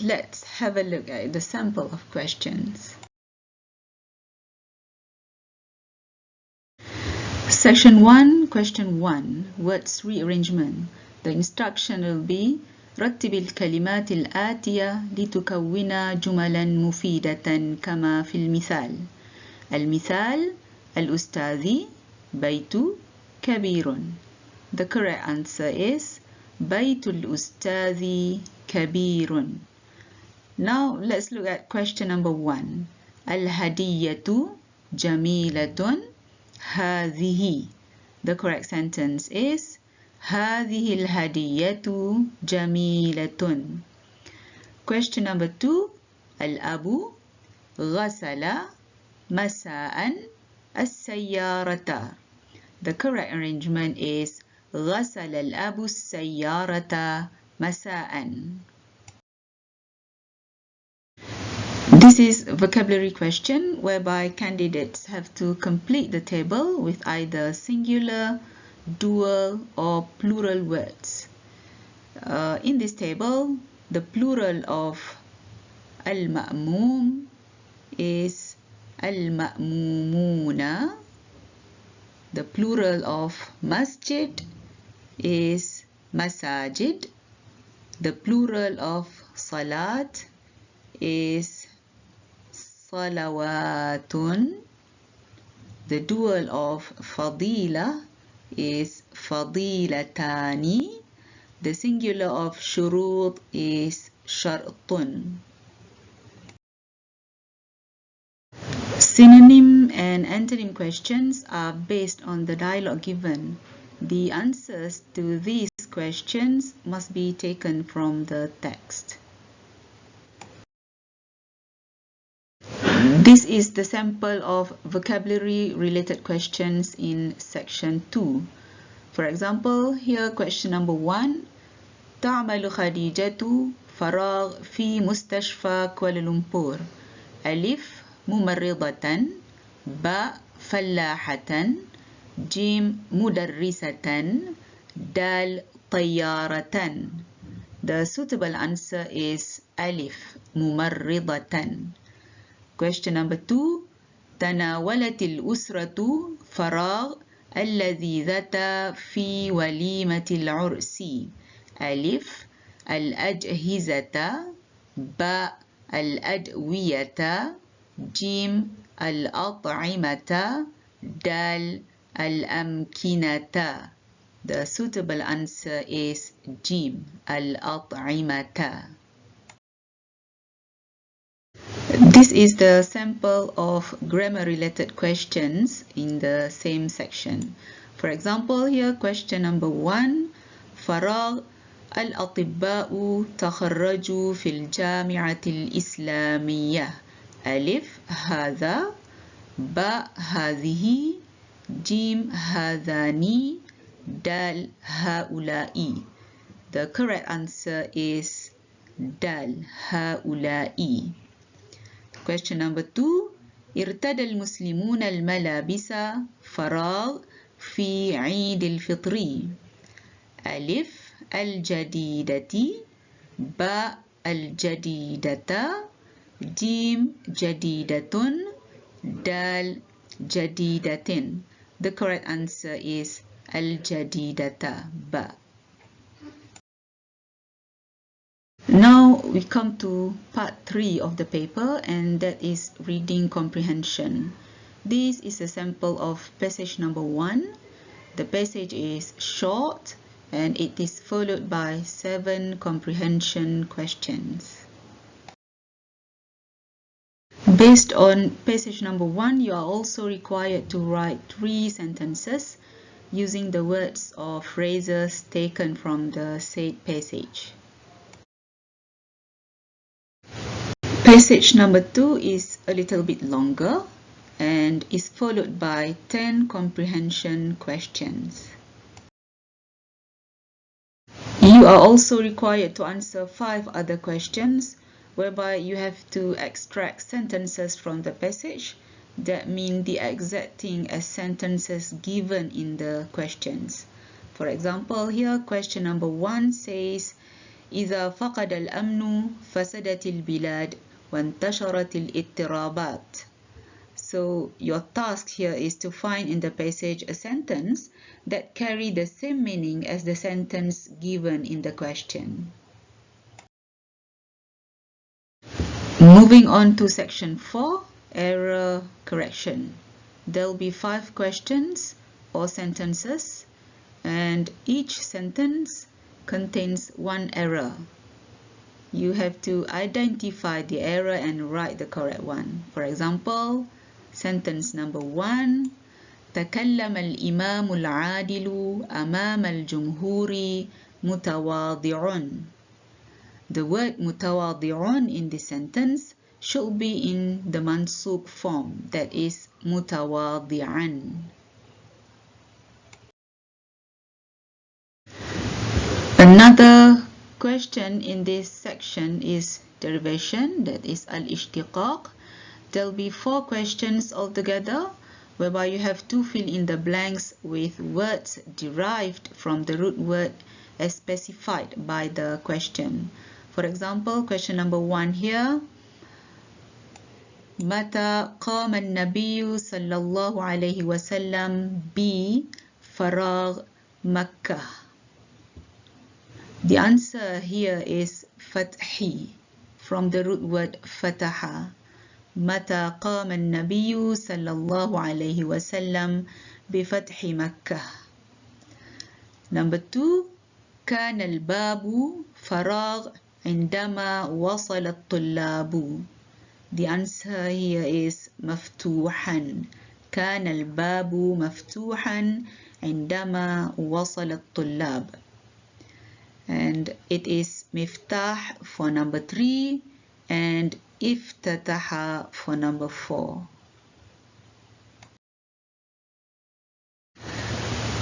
Let's have a look at the sample of questions. Section 1, question 1, words rearrangement. The instruction will be رتب الكلمات الآتية لتكون جملا مفيدة كما في المثال. المثال الأستاذ بيت كبير. The correct answer is بيت الأستاذ كبير. Now let's look at question number 1. الهدية جميلة هذه. The correct sentence is هذه الهدية جميلة. Question number 2. الأب غسل مساء السيارة. The correct arrangement is غسل الأب السيارة مساء. This is a vocabulary question whereby candidates have to complete the table with either singular, dual or plural words. In this table, the plural of al-ma'mum is al-ma'mumuna. The plural of masjid is masajid. The plural of salat is salawatun. The dual of fadila is fadilatani. The singular of shurut is shartun. Synonym and antonym questions are based on the dialogue given. The answers to these questions must be taken from the text. This is the sample of vocabulary related questions in section 2. For example, here question number 1. تعمل خديجة فراغ في مستشفى كوالالمبور. ألف ممرضة، باء فلاحة، جيم مدرسة، دال طيارة. The suitable answer is ألف ممرضة. Question number 2. تناولت الأسرة فراغ اللذيذة في وليمة العرس. ألف الأجهزة، باء الأدوية، جيم الأطعمة، دال الأمكنة. The suitable answer is جيم الأطعمة. This is the sample of grammar-related questions in the same section. For example, here question number 1. فراغ الأطباء تخرجوا في الجامعة الإسلامية. ألف هذا، باء هذه، جيم هذان، دال هؤلاء. The correct answer is دال هؤلاء. Question number 2. ارتدى المسلمون الملابس فراغ في عيد الفطر. ألف الجديدة، باء الجديدة، جيم جديدة، دال جديدة. The correct answer is الجديدة باء. Now we come to part 3 of the paper, and that is reading comprehension. This is a sample of passage number 1. The passage is short and it is followed by 7 comprehension questions. Based on passage number 1, you are also required to write 3 sentences using the words or phrases taken from the said passage. Passage number 2 is a little bit longer and is followed by 10 comprehension questions. You are also required to answer 5 other questions, whereby you have to extract sentences from the passage that mean the exact thing as sentences given in the questions. For example, here question number 1 says, إذا فقد الأمن فسدت البلاد وانتشرت الاضطرابات. So your task here is to find in the passage a sentence that carry the same meaning as the sentence given in the question. Moving on to section 4, error correction. There'll be 5 questions or sentences, and each sentence contains one error. You have to identify the error and write the correct one. For example, sentence number 1, تكلم الإمام العادل أمام الجمهور متواضع. The word متواضع in this sentence should be in the mansub form, that is متواضعا. Another question in this section is derivation, that is al-ishtiqaq. There'll be 4 questions altogether, whereby you have to fill in the blanks with words derived from the root word as specified by the question. For example, question number 1 here. متى قام النبي صلى الله عليه وسلم بفراغ مكة? The answer here is fathi, from the root word fataha. متى قام النبي صلى الله عليه وسلم بفتح مكة. Number 2, كان الباب فراغ عندما وصل الطلاب. The answer here is مفتوحا. كان الباب مفتوحا عندما وصل الطلاب. And it is miftah for number 3 and iftataha for number 4.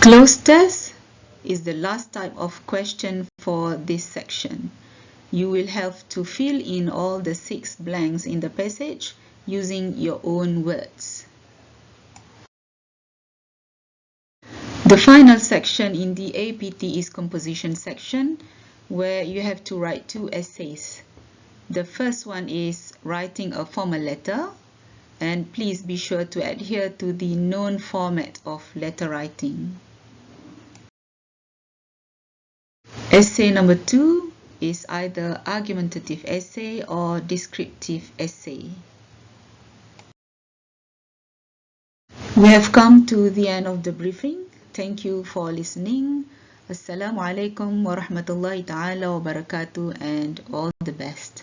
Closed test is the last type of question for this section. You will have to fill in all the 6 blanks in the passage using your own words. The final section in the APT is composition section, where you have to write 2 essays. The first one is writing a formal letter, and please be sure to adhere to the known format of letter writing. Essay number 2 is either argumentative essay or descriptive essay. We have come to the end of the briefing. Thank you for listening. Assalamu alaikum wa rahmatullahi ta'ala wa barakatuh, and all the best.